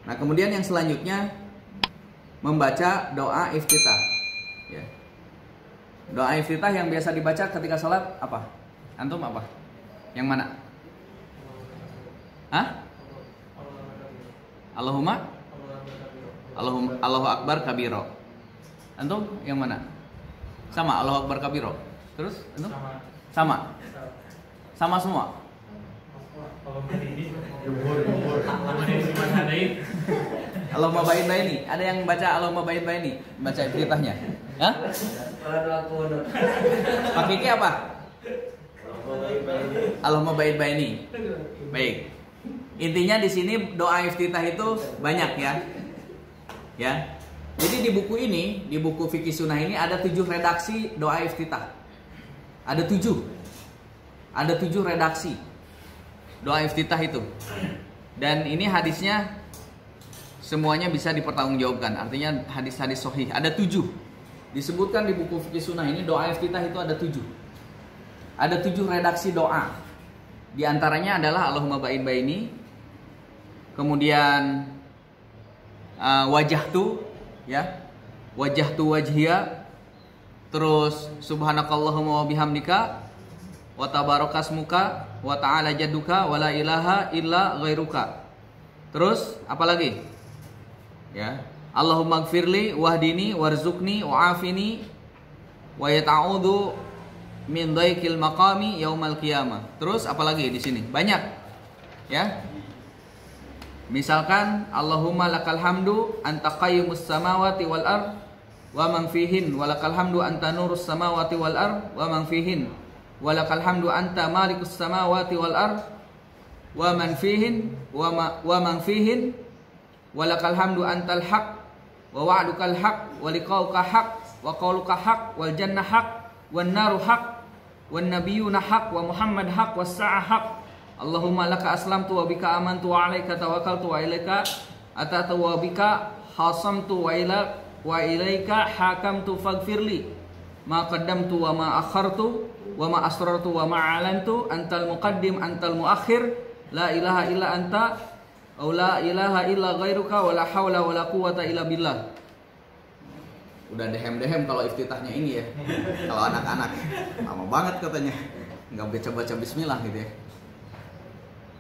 Nah, kemudian yang selanjutnya membaca doa iftitah. Ya. Doa iftitah yang biasa dibaca ketika sholat apa? Antum apa? Yang mana? Hah? Allahu Akbar kabiro. Antum yang mana? Sama Allahu Akbar kabiro. Terus antum? Sama. Sama semua. Allahumma ba'id baini. Ada yang baca Allahumma ba'id baini, baca iftitahnya. Hah? Pakai apa? Allahumma ba'id baini. Baik. Intinya di sini doa iftitah itu banyak ya. Ya. Jadi di buku ini, di buku Fikih Sunnah ini ada 7 redaksi doa iftitah. Ada 7. Ada 7 redaksi doa iftitah itu. Dan ini hadisnya semuanya bisa dipertanggungjawabkan. Artinya hadis-hadis sahih. Ada 7. Disebutkan di buku Fikih Sunnah ini doa iftitah itu ada 7. Ada 7 redaksi doa. Di antaranya adalah Allahumma ba'id baini. Kemudian wajahtu, ya, wajahtu wajhiya. Terus subhanakallahumma wa bihamdika wa tabarakasmuka wa ta'ala jadduka wa la ilaha illa ghairuka. Terus apa lagi? Ya, Allahumma gfirli wahdini warzuqni wa'afini wa yata'udhu min dhaikil maqami yaumal qiyamah. Terus apa lagi di sini? Banyak. Ya. Misalkan Allahumma lakal hamdu anta qayyumus samawati wal ard wa man fihin wa lakal hamdu anta nurus samawati wal ard wa man fihin wa lakal hamdu anta malikus samawati wal ard wa man fihin wa man fihin wa lakal hamdu antal haq wa wa'dukal haq wa liqauka haq wa qauluka haq wal jannah haq wan naru haq wan nabiyuna haq wa muhammad haq was sa'ah haq. Allahumma laka aslamtu wa bika amantu wa alaika tawakkaltu wa ilaika atatu wa bika hasamtu wa ilaika hakamtu faghfirli ma qaddamtu wa ma akhartu wa ma asrartu wa ma alantu antal muqaddim antal muakhir la ilaha illa anta aw la ilaha illa ghairuka wa la haula wa la quwata illa billah. Udah dehem-dehem kalau iftitahnya ini ya. Kalau anak-anak lama banget katanya. Enggak baca-baca bismillah gitu ya.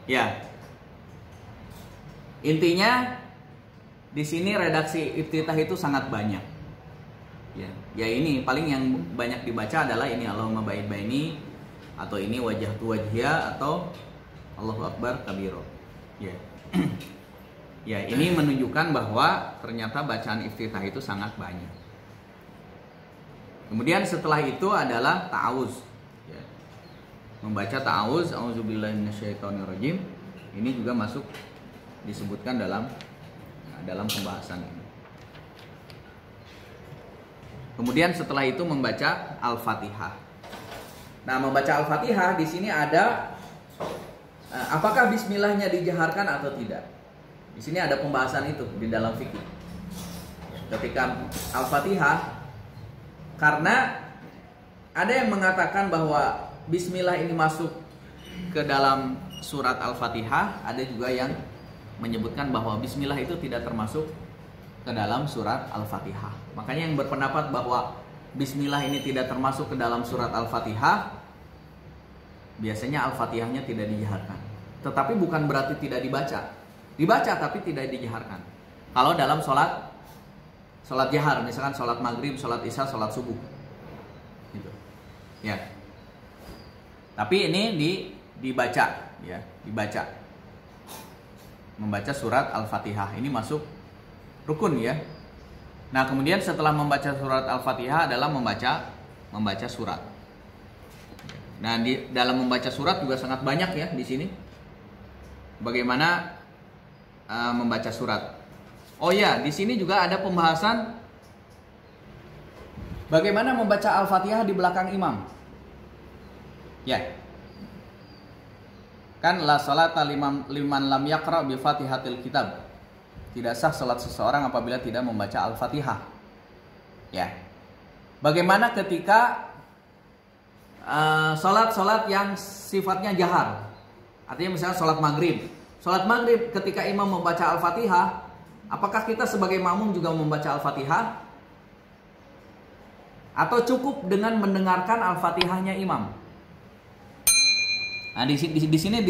Ya, intinya di sini redaksi iftitah itu sangat banyak. Ya ini paling yang banyak dibaca adalah ini Allahumma ba'id baini atau ini wajahtu wajhiya atau Allahu Akbar kabiro. Ya, ya ini menunjukkan bahwa ternyata bacaan iftitah itu sangat banyak. Kemudian setelah itu adalah ta'awuz. Membaca ta'awuz, auzubillahi minasyaitonirrajim. Ini juga masuk disebutkan dalam pembahasan ini. Kemudian setelah itu membaca Al-Fatihah. Nah, membaca Al-Fatihah di sini ada apakah bismillahnya dijaharkan atau tidak. Di sini ada pembahasan itu di dalam fikih. Ketika Al-Fatihah, karena ada yang mengatakan bahwa bismillah ini masuk ke dalam surat Al-Fatihah, ada juga yang menyebutkan bahwa bismillah itu tidak termasuk ke dalam surat Al-Fatihah. Makanya yang berpendapat bahwa bismillah ini tidak termasuk ke dalam surat Al-Fatihah, biasanya Al-Fatihahnya tidak dijaharkan. Tetapi bukan berarti tidak dibaca. Dibaca tapi tidak dijaharkan. Kalau dalam sholat jahar, misalkan sholat maghrib, sholat isya, sholat subuh, gitu. Ya. Tapi ini dibaca, ya, dibaca. Membaca surat Al-Fatihah ini masuk rukun ya. Nah, kemudian setelah membaca surat Al-Fatihah adalah membaca surat. Nah, di dalam membaca surat juga sangat banyak ya di sini. Bagaimana membaca surat? Oh ya, di sini juga ada pembahasan bagaimana membaca Al-Fatihah di belakang imam. Ya. Kan la salata liman lam yaqra bi Fatihatil kitab. Tidak sah salat seseorang apabila tidak membaca Al-Fatihah. Ya. Bagaimana ketika salat yang sifatnya jahar? Artinya misalnya salat maghrib. Salat maghrib ketika imam membaca Al-Fatihah, Apakah kita sebagai makmum juga membaca Al-Fatihah? Atau cukup dengan mendengarkan Al-Fatihahnya imam? Nah, di sini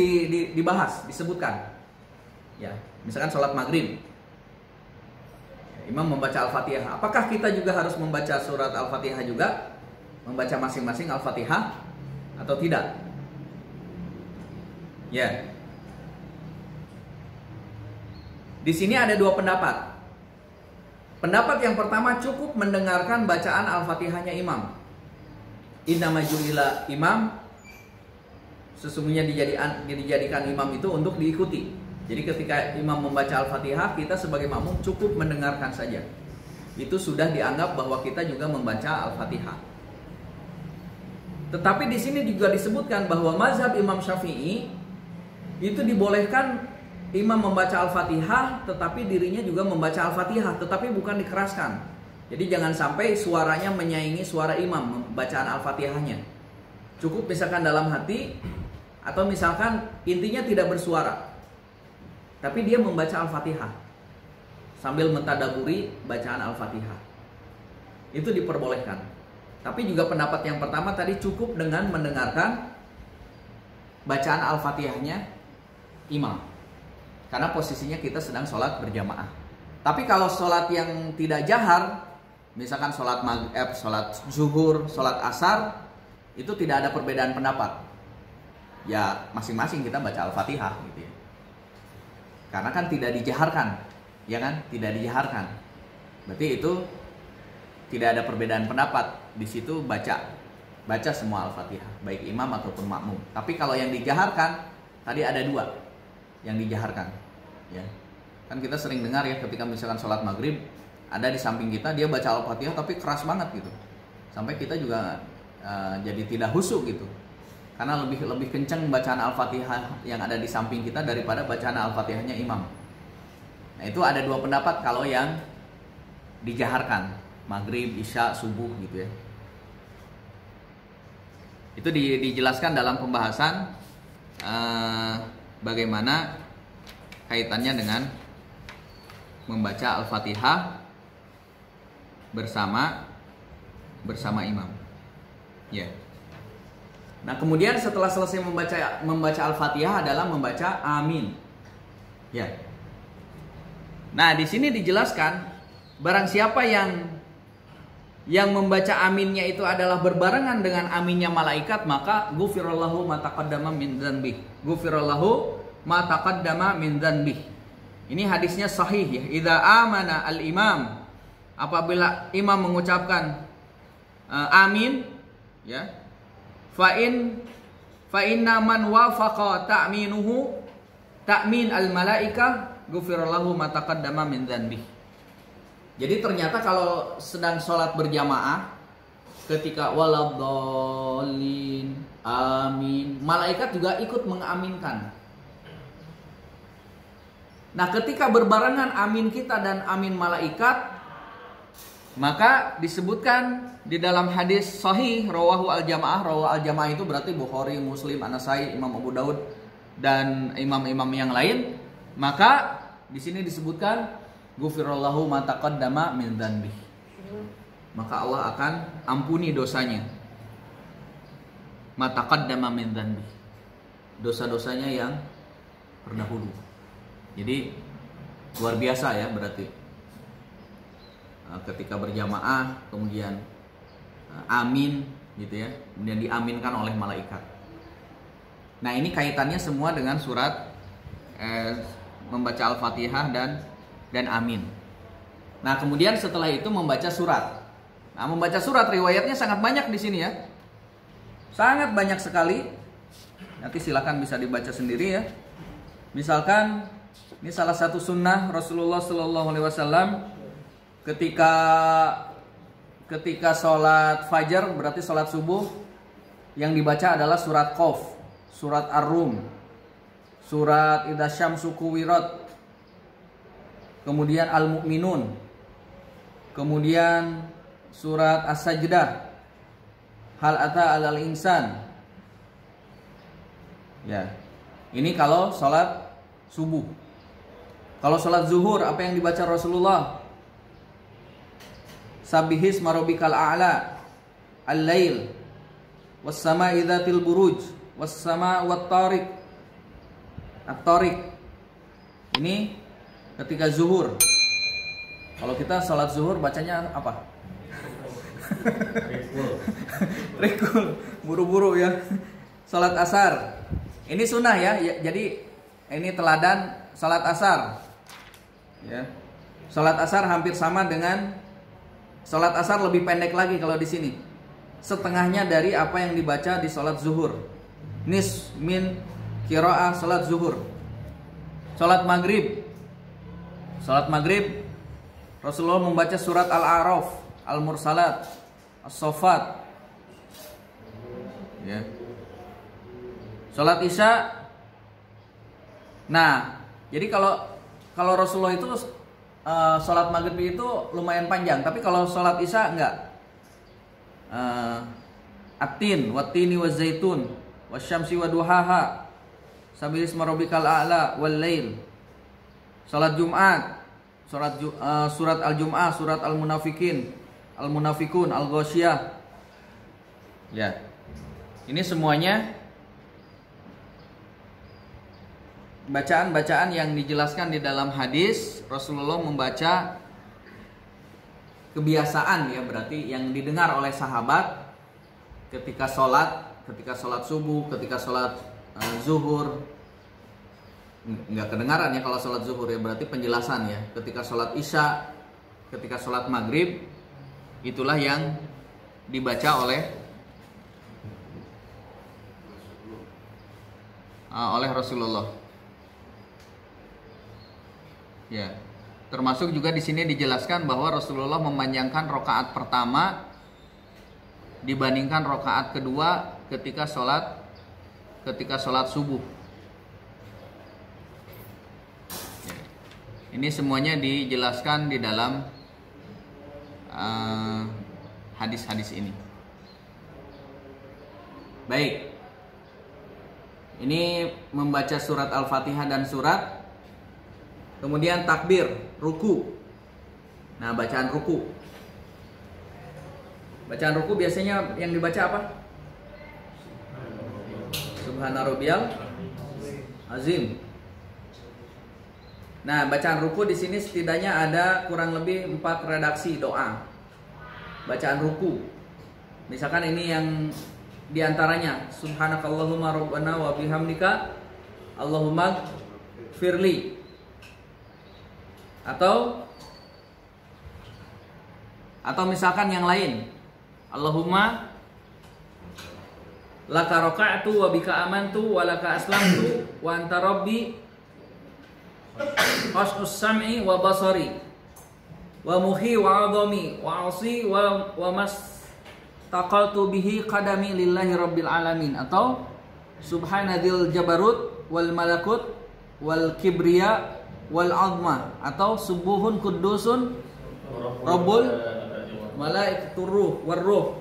dibahas, disebutkan. Ya, misalkan sholat maghrib, imam membaca Al-Fatihah. Apakah kita juga harus membaca surat Al-Fatihah juga? Membaca masing-masing Al-Fatihah atau tidak? Ya. Di sini ada dua pendapat. Pendapat yang pertama, cukup mendengarkan bacaan Al-Fatihahnya imam. Innama ju'ila imam, sesungguhnya dijadikan imam itu untuk diikuti. Jadi ketika imam membaca Al-Fatihah, kita sebagai makmum cukup mendengarkan saja. Itu sudah dianggap bahwa kita juga membaca Al-Fatihah. Tetapi di sini juga disebutkan bahwa mazhab Imam Syafi'i itu dibolehkan imam membaca Al-Fatihah, tetapi dirinya juga membaca Al-Fatihah, tetapi bukan dikeraskan. Jadi jangan sampai suaranya menyaingi suara imam bacaan Al-Fatihahnya. Cukup misalkan dalam hati, atau misalkan intinya tidak bersuara, tapi dia membaca Al-Fatihah sambil mentadaburi bacaan Al-Fatihah. Itu diperbolehkan. Tapi juga pendapat yang pertama tadi, cukup dengan mendengarkan bacaan Al-Fatihahnya imam. Karena posisinya kita sedang sholat berjamaah. Tapi kalau sholat yang tidak jahar, misalkan sholat maghrib, sholat zuhur, sholat asar, itu tidak ada perbedaan pendapat. Ya masing-masing kita baca Al-Fatihah gitu ya. Karena kan tidak dijaharkan, ya kan? Tidak dijaharkan. Berarti itu tidak ada perbedaan pendapat. Di situ baca semua Al-Fatihah, baik imam ataupun makmum. Tapi kalau yang dijaharkan, tadi ada dua yang dijaharkan, ya kan kita sering dengar ya, ketika misalkan sholat maghrib ada di samping kita dia baca Al-Fatihah tapi keras banget gitu, sampai kita juga jadi tidak khusyuk gitu, karena lebih kencang bacaan Al-Fatihah yang ada di samping kita daripada bacaan Al-Fatihahnya imam. Nah itu ada dua pendapat kalau yang dijaharkan, maghrib, isya, subuh gitu ya. Itu dijelaskan dalam pembahasan bagaimana kaitannya dengan membaca Al-Fatihah bersama imam. Ya. Nah, kemudian setelah selesai membaca Al-Fatihah adalah membaca amin. Ya. Nah, di sini dijelaskan barang siapa yang membaca aminnya itu adalah berbarengan dengan aminnya malaikat, maka ghufirallahu ma taqaddama min dzanbi. Ghufirallahu ma taqaddama min dzanbi. Ini hadisnya sahih ya. Idza amana al-imam, apabila imam mengucapkan amin ya. Fa inna man wafaqa ta'minuhu ta'min al-malaikah ghufirallahu ma taqaddama min dzanbi. Jadi ternyata kalau sedang sholat berjamaah, ketika waladhdallin, amin, malaikat juga ikut mengaminkan. Nah, ketika berbarengan amin kita dan amin malaikat, maka disebutkan di dalam hadis sahih rawahu al-jamaah. Rawahu al-jamaah itu berarti Bukhari, Muslim, An-Nasai, Imam Abu Daud dan imam-imam yang lain. Maka di sini disebutkan ghufirallahu ma taqaddama min dzanbi. Maka Allah akan ampuni dosanya. Ma taqaddama min dzanbi. Dosa-dosanya yang terdahulu. Jadi luar biasa ya berarti. Ketika berjamaah kemudian amin gitu ya, kemudian diaminkan oleh malaikat. Nah, ini kaitannya semua dengan surat membaca Al-Fatihah dan amin. Nah, kemudian setelah itu membaca surat. Nah, membaca surat riwayatnya sangat banyak di sini ya. Sangat banyak sekali. Nanti silakan bisa dibaca sendiri ya. Misalkan ini salah satu sunnah Rasulullah SAW ketika sholat fajar, berarti sholat subuh, yang dibaca adalah surat Qaf, surat Ar-Rum, surat Idza Syamsu Kuwirat, kemudian Al-Mu'minun, kemudian surat As-Sajdah, Hal Ata 'alal Insan. Ya. Ini kalau sholat subuh. Kalau sholat zuhur, apa yang dibaca Rasulullah? Sabbihisma rabbikal a'la, al-lail, was-sama'i dzatil buruj, was-sama'i wat-tariq, at-tariq. Ini ketika zuhur. Kalau kita sholat zuhur bacanya apa? Rekul, buru-buru ya. Sholat asar. Ini sunnah ya. Jadi ini teladan sholat asar. Ya. Sholat asar hampir sama dengan sholat asar, lebih pendek lagi kalau di sini. Setengahnya dari apa yang dibaca di sholat zuhur. Nis min qiraah sholat zuhur. Sholat maghrib. Sholat maghrib Rasulullah membaca surat Al-A'raf, Al-Mursalat, As-Saffat. Ya. Sholat isya. Nah, jadi kalau Rasulullah itu sholat maghrib itu lumayan panjang, tapi kalau sholat isya enggak. At-tin, wat-tini waz-zaitun, wasyamsi waduhaha, sabbihisma rabbikal a'la, wal-lail. Sholat Jumat, surat Al-Jum'ah, surat Al-Munafikin, Al-Munafikun, Al-Ghasyiyah. Ya. Ini semuanya bacaan-bacaan yang dijelaskan di dalam hadis. Rasulullah membaca kebiasaan ya, berarti yang didengar oleh sahabat ketika sholat subuh, ketika sholat zuhur. Enggak kedengaran ya kalau sholat zuhur ya, berarti penjelasan ya. Ketika sholat isya, ketika sholat maghrib, itulah yang dibaca oleh Rasulullah. Ya, termasuk juga di sini dijelaskan bahwa Rasulullah memanjangkan rakaat pertama dibandingkan rakaat kedua ketika sholat subuh. Ini semuanya dijelaskan di dalam hadis-hadis ini. Baik. Ini membaca surat Al-Fatihah dan surat. Kemudian takbir, ruku. Nah, bacaan ruku. Bacaan ruku biasanya yang dibaca apa? Subhana rabbiyal azim. Nah, bacaan ruku di sini setidaknya ada kurang lebih 4 redaksi doa. Bacaan ruku. Misalkan ini yang diantaranya Subhanakallahumma rabbana wa bihamdika Allahumma firli. Atau misalkan yang lain, Allahumma laka raka'tu wa bika amantu wa laka aslamtu wa anta rabbi qas'us sam'i wa basari wa muhi wa adhami wa asi wa mas taqaltu bihi qadami lillahi rabbil alamin. Atau subhanadzil jabarut wal malakut wal kibriya wal azma. Atau subuhun kudusun rabbul malaikatur ruh war ruh.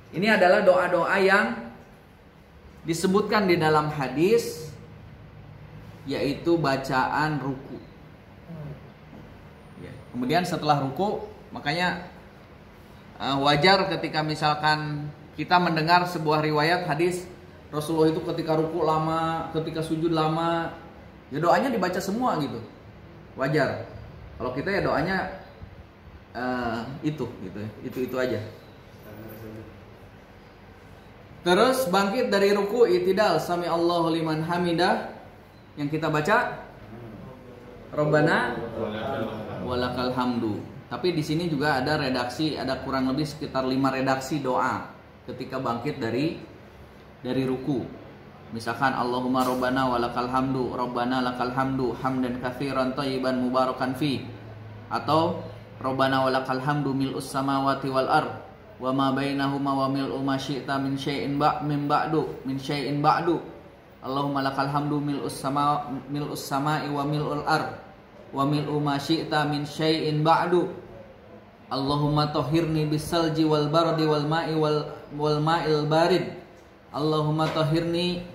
Ini adalah doa-doa yang disebutkan di dalam hadis, yaitu bacaan ruku. Ya. Kemudian setelah ruku, makanya wajar ketika misalkan kita mendengar sebuah riwayat hadis Rasulullah itu ketika ruku lama, ketika sujud lama, ya doanya dibaca semua gitu. Wajar. Kalau kita ya doanya itu aja. Terus bangkit dari ruku, i'tidal, sami Allahu liman hamidah. Yang kita baca Rabbana walakal hamdu. Tapi di sini juga ada redaksi, ada kurang lebih sekitar 5 redaksi doa ketika bangkit dari ruku. Misalkan Allahumma Rabbana walakal hamdu, Rabbana lakal hamdu hamdan katsiran thayyiban mubarakan fi. Atau Rabbana walakal hamdu mil'us samawati wal ard wa ma bainahuma wa mil'u ma syi'ta min syai'in ba'du. Allahumma lakal hamdu mil'us sama'i wa mil'ul ard wa mil'u ma syi'ta min syai'in ba'du. Allahumma tahhirni bisalji wal bardi wal ma'il barid. Allahumma tahhirni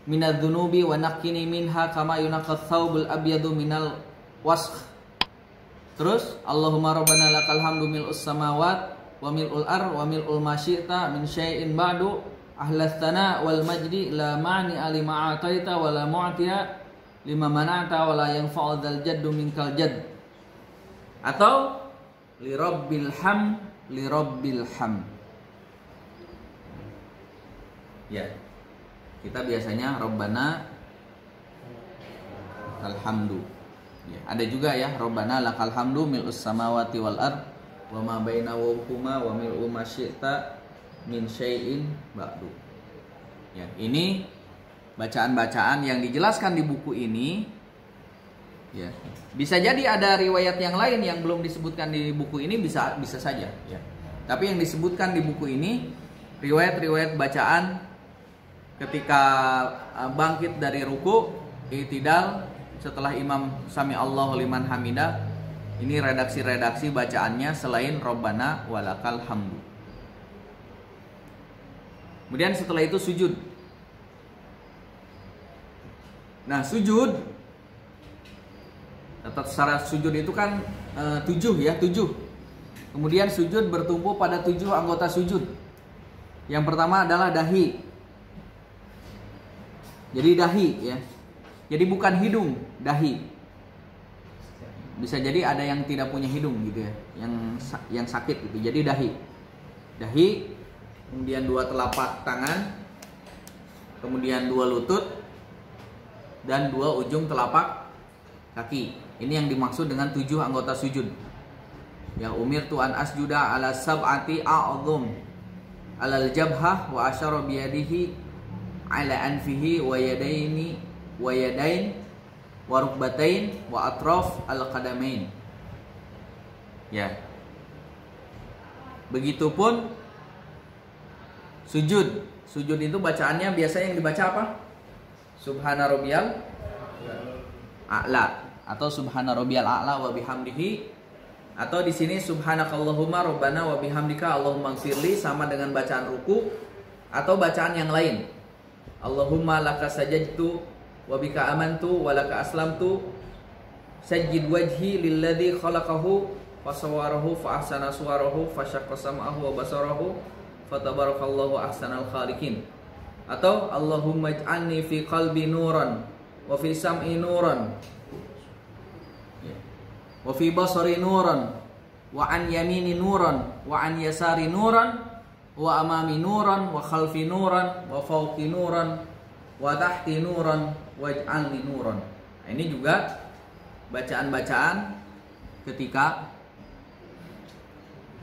minadz-dzunubi wa naqqini minha kama yunqas thawbul abyadu wasakh. Terus Allahumma rabbana lakal hamdu mil'us samawat wa mil'ul ar wa mil'ul ma syi'ta min syai'in ba'du ahlas tsana wal majdi la ma'ni alima a'taita wa la mu'tiya lima mana'ta wa la yanfa'u dzal jaddu minkal jadd. Atau li rabbil ham. Ya. Kita biasanya rabbana alhamdu. Ya, ada juga ya rabbana lakal hamdu mil'us samawati wal ard wa ma bainahuma wa mil'u ma syi'ta min syai'in ba'du. Ya, ini bacaan-bacaan yang dijelaskan di buku ini. Ya. Bisa jadi ada riwayat yang lain yang belum disebutkan di buku ini, bisa saja ya. Tapi yang disebutkan di buku ini riwayat-riwayat bacaan ketika bangkit dari ruku, i'tidal, setelah imam sami Allahu liman hamidah. Ini redaksi-redaksi bacaannya selain Rabbana walakal hamdu. Kemudian setelah itu sujud. Nah, sujud, syarat sujud itu kan 7 ya, 7. Kemudian sujud bertumpu pada 7 anggota sujud. Yang pertama adalah dahi. Jadi dahi ya. Jadi bukan hidung, dahi. Bisa jadi ada yang tidak punya hidung gitu ya, yang sakit gitu. Jadi dahi. Dahi, kemudian 2 telapak tangan, kemudian 2 lutut, dan 2 ujung telapak kaki. Ini yang dimaksud dengan 7 anggota sujud. Ya umirtu an asjuda ala sab'ati a'dhum alal jabhah wa asyara biyadihi ala anfihi wa yadaini wa yadain wa rukbatain wa atraf al-qadamain. Ya. Begitupun sujud. Sujud itu bacaannya biasanya yang dibaca apa? Subhana rabbiyal a'la atau subhana rabbiyal a'la wa bihamdihi, atau di sini subhanakallahumma rabbana wa bihamdika allahumma ighfirli, sama dengan bacaan ruku atau bacaan yang lain. Allahumma laka sajadtu wa bika amantu wa laka aslamtu sajjid wajhi lilladzi khalaqahu fa sawwarahu fa ahsana suwarahu fa syaqqa sam'ahu wa basarahu fa tabarakallahu ahsanal khaliqin. Atau Allahumma ij'alni fi qalbi nuran wa fi sam'i nuran wa fi basari nuran wa an yamini nuran wa an yasari nuran wa amami nuran wa khalfi nuran wa fawqi nuran wa tahti nuran waj'alni nuran. Nah, ini juga bacaan-bacaan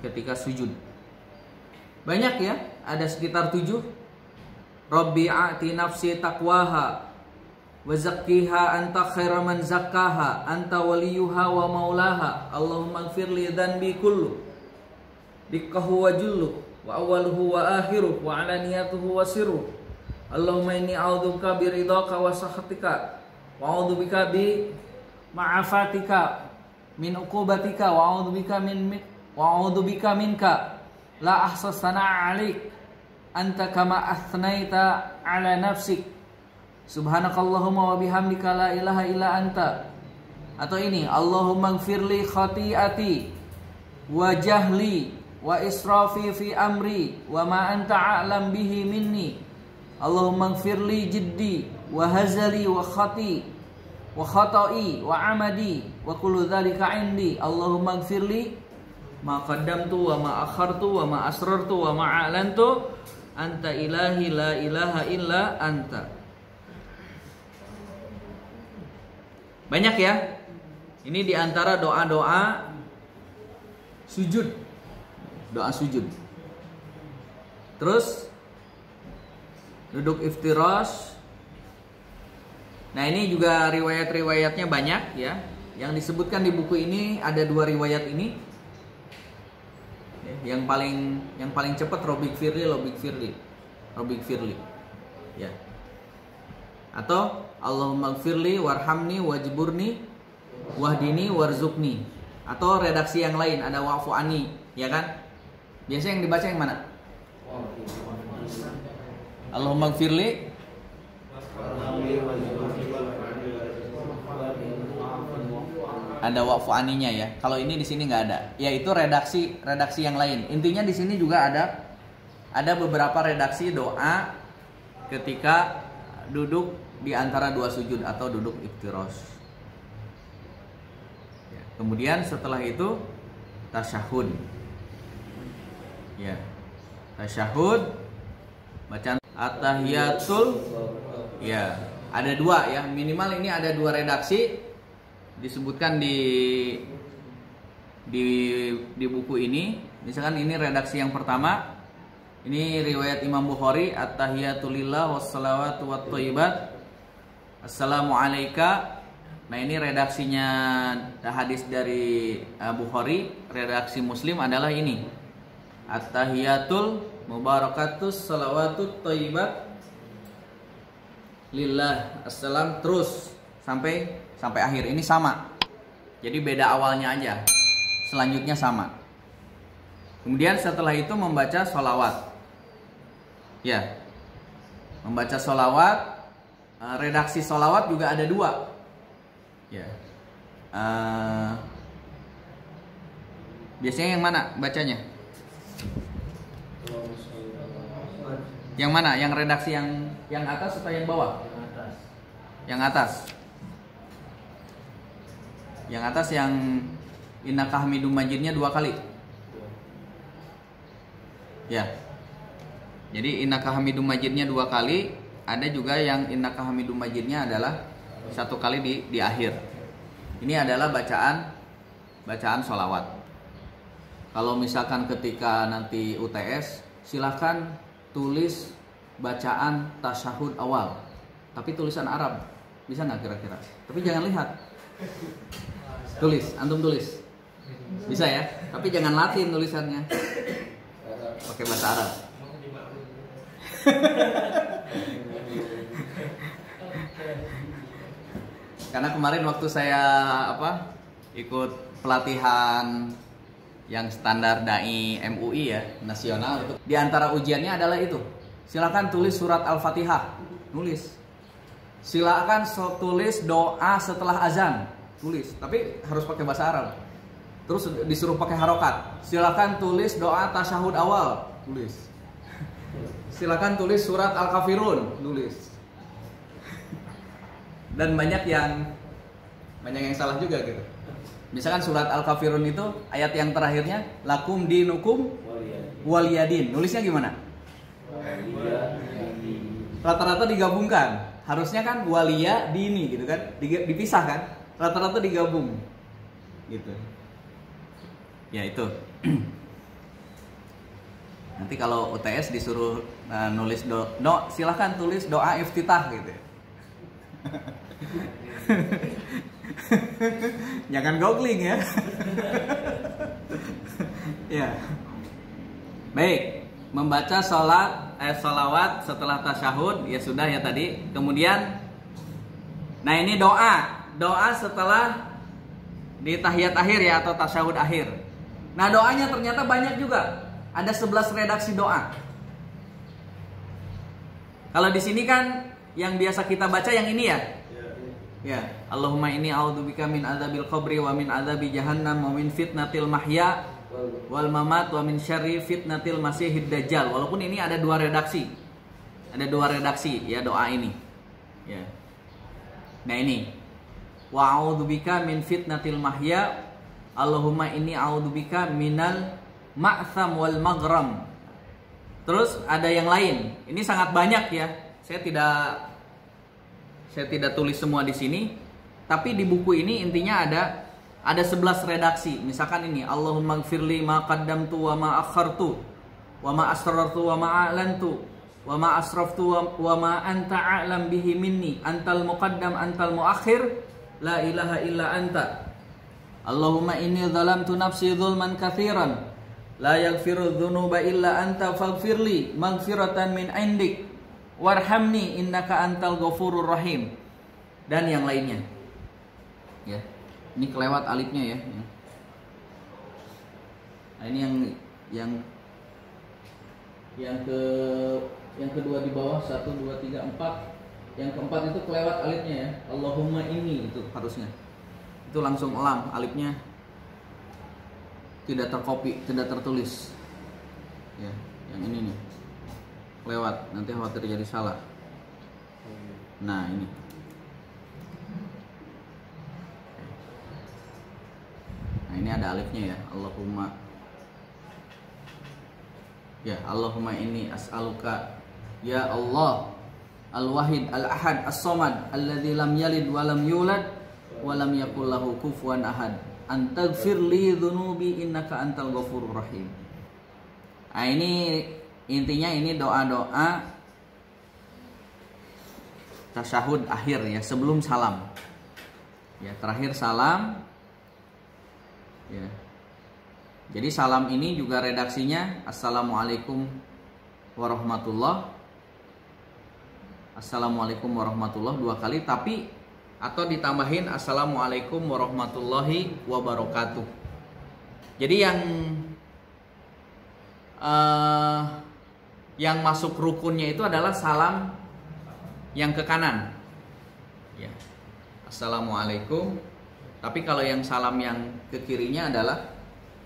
ketika sujud. Banyak ya, ada sekitar 7. Rabbi a'ti nafsi taqwaha wa zakkiha anta khairu man zakkaha anta waliyuha wa maulaha Allahumma ighfirli dhanbi kullu dikkahu wa jullu wa awwaluhu wa akhiruhu wa alaniyatuhu wa sirruhu Allahumma inni a'udzubika biridhaka wa sakhatika wa a'udzubika bi ma'afatika min uqubatika wa a'udzubika minka la ahsa sana'a 'alaik anta kama athnaita 'ala nafsik subhanakallahumma wa bihamdika la ilaha illa anta. Atau ini Allahumma ighfirli khati'ati wa jahli wa israfi fi amri wa ma anta a'lam bihi minni Allahumma ighfirli jiddi wa hazali wa khata'i wa amadi wa kullu dhalika indi Allahumma ighfirli ma qaddamtu wa ma akhartu wa ma asrartu wa ma a'lantu anta ilahi la ilaha illa anta. Banyak ya. Ini diantara doa-doa sujud. Doa sujud. Terus duduk iftirash. Nah, ini juga riwayat-riwayatnya banyak ya. Yang disebutkan di buku ini ada 2 riwayat ini. Yang paling cepat Robik Firli. Ya. Atau Allahumma gfirli warhamni wajburni wahdini warzuqni. Atau redaksi yang lain ada wa'fu anni, ya kan? Biasanya yang dibaca yang mana? Allahumma gfirli Ada waqfu aninya ya. Kalau ini di sini nggak ada. Yaitu redaksi yang lain. Intinya di sini juga ada beberapa redaksi doa ketika duduk di antara dua sujud atau duduk iftirosh. Ya. Kemudian setelah itu tasyahud. Ya. Tasyahud, bacaan at-tahiyatul. Ya, ada dua ya. Minimal ini ada dua redaksi disebutkan di buku ini. Misalkan ini redaksi yang pertama. Ini riwayat Imam Bukhari, at-tahiyatulillah wassalawatu watthoyibat. Assalamu alayka. Nah, ini redaksinya hadis dari Bukhari. Redaksi Muslim adalah ini. At-tahiyatul mubarakatus salawatut thayyibat lillah. Assalam terus sampai akhir. Ini sama. Jadi beda awalnya aja. Selanjutnya sama. Kemudian setelah itu membaca sholawat. Ya. Membaca sholawat. Redaksi sholawat juga ada dua. Ya. Biasanya yang mana bacanya? Yang mana? Yang redaksi yang atas atau yang bawah? Yang atas. Yang atas yang innaka hamidum majidnya 2 kali. Ya. Jadi innaka hamidum majidnya 2 kali. Ada juga yang innaka hamidum majidnya adalah 1 kali di akhir. Ini adalah bacaan sholawat. Kalau misalkan ketika nanti UTS, silakan tulis bacaan tasyahud awal, tapi tulisan Arab. Bisa nggak kira-kira? Tapi jangan lihat. Tulis, antum tulis. Bisa ya? Tapi jangan Latin tulisannya. Pakai bahasa Arab. Karena kemarin waktu saya ikut pelatihan yang standar dai MUI ya, nasional itu. Di antara ujiannya adalah itu. Silakan tulis surat Al-Fatihah, nulis. Silakan tulis doa setelah azan, tulis. Tapi harus pakai bahasa Arab. Terus disuruh pakai harokat. Silakan tulis doa tasyahud awal, tulis. Silakan tulis surat Al-Kafirun, nulis. Dan banyak yang salah juga gitu. Misalkan surat Al-Kafirun itu ayat yang terakhirnya lakum dinukum waliyadin. Nulisnya gimana? Rata-rata digabungkan. Harusnya kan waliyadini gitu kan. Dipisah kan? Rata-rata digabung. Gitu. Ya itu. Nanti kalau UTS disuruh nulis silahkan tulis doa iftitah gitu. Jangan googling ya. Ya. Baik, membaca sholawat setelah tasyahud ya sudah ya tadi. Kemudian nah ini doa setelah di tahiyat akhir ya atau tasyahud akhir. Nah, doanya ternyata banyak juga. Ada 11 redaksi doa. Kalau di sini kan yang biasa kita baca yang ini ya. Ya, Allahumma inni a'udzubika min adzabil qabri wa min adzabi jahannam wa min fitnatil mahya wal mamat wa min syarri fitnatil masihid dajjal. Walaupun ini ada 2 redaksi. Ada 2 redaksi ya doa ini. Ya. Nah, ini. Wa a'udzubika min fitnatil mahya. Allahumma inni a'udzubika minal ma'tham wal maghram. Terus ada yang lain. Ini sangat banyak ya. Saya tidak tulis semua di sini, tapi di buku ini intinya ada 11 redaksi. Misalkan ini, Allahumma gfirli ma qaddamtu wa ma akhartu wa ma asrartu wa ma a'lantu wa ma asraftu wa ma anta a'lam bihi minni antal muqaddam antal muakhir la ilaha illa anta. Allahumma inni zalamtu nafsi zulman katsiran la yaghfiru dzunuba illa anta faghfirli maghfiratan min indik warhamni innaka antal ghafurur rahim, dan yang lainnya. Ya. Ini kelewat alifnya ya. Nah, ini yang kedua di bawah 1 2 3 4. Yang keempat itu kelewat alifnya ya. Allahumma ini itu harusnya. Itu itu langsung lam, alifnya tidak tercopy, tidak tertulis. Ya, yang ini nih lewat, nanti khawatir jadi salah. Nah ini. Nah ini ada alifnya ya. Allahumma. Ya, Allahumma inni as'aluka ya Allah al-wahid al-ahad as-somad alladzi lam yalid wa lam yulad wa lam yakul lahu kufuwan ahad an taghfir li dzunubi innaka antal ghafurur rahim. Nah ini intinya ini doa-doa tasyahud akhir ya, sebelum salam. Ya, terakhir salam. Ya. Jadi salam ini juga redaksinya Assalamualaikum warahmatullah. Assalamualaikum warahmatullah 2 kali, tapi atau ditambahin Assalamualaikum warahmatullahi wabarakatuh. Jadi yang masuk rukunnya itu adalah salam yang ke kanan. Ya. Assalamualaikum. Tapi kalau yang salam yang ke kirinya adalah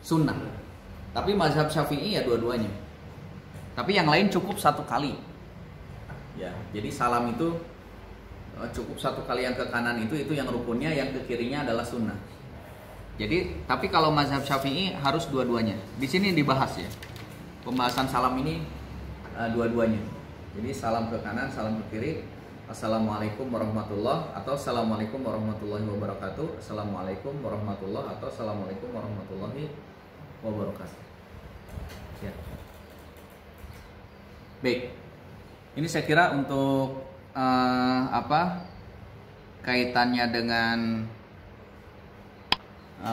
sunnah. Tapi mazhab Syafi'i ya dua-duanya. Tapi yang lain cukup 1 kali. Ya, jadi salam itu cukup 1 kali yang ke kanan itu yang rukunnya, yang ke kirinya adalah sunnah. Jadi, tapi kalau mazhab Syafi'i harus dua-duanya. Di sini dibahas ya. Pembahasan salam ini dua-duanya. Jadi salam ke kanan, salam ke kiri. Assalamualaikum warahmatullahi atau Assalamualaikum warahmatullahi wabarakatuh. Assalamualaikum warahmatullahi atau Assalamualaikum warahmatullahi wabarakatuh. Ya. Baik. Ini saya kira untuk kaitannya dengan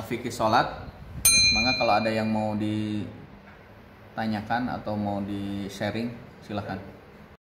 fikih sholat. Maka kalau ada yang mau ditanyakan atau mau di sharing silahkan.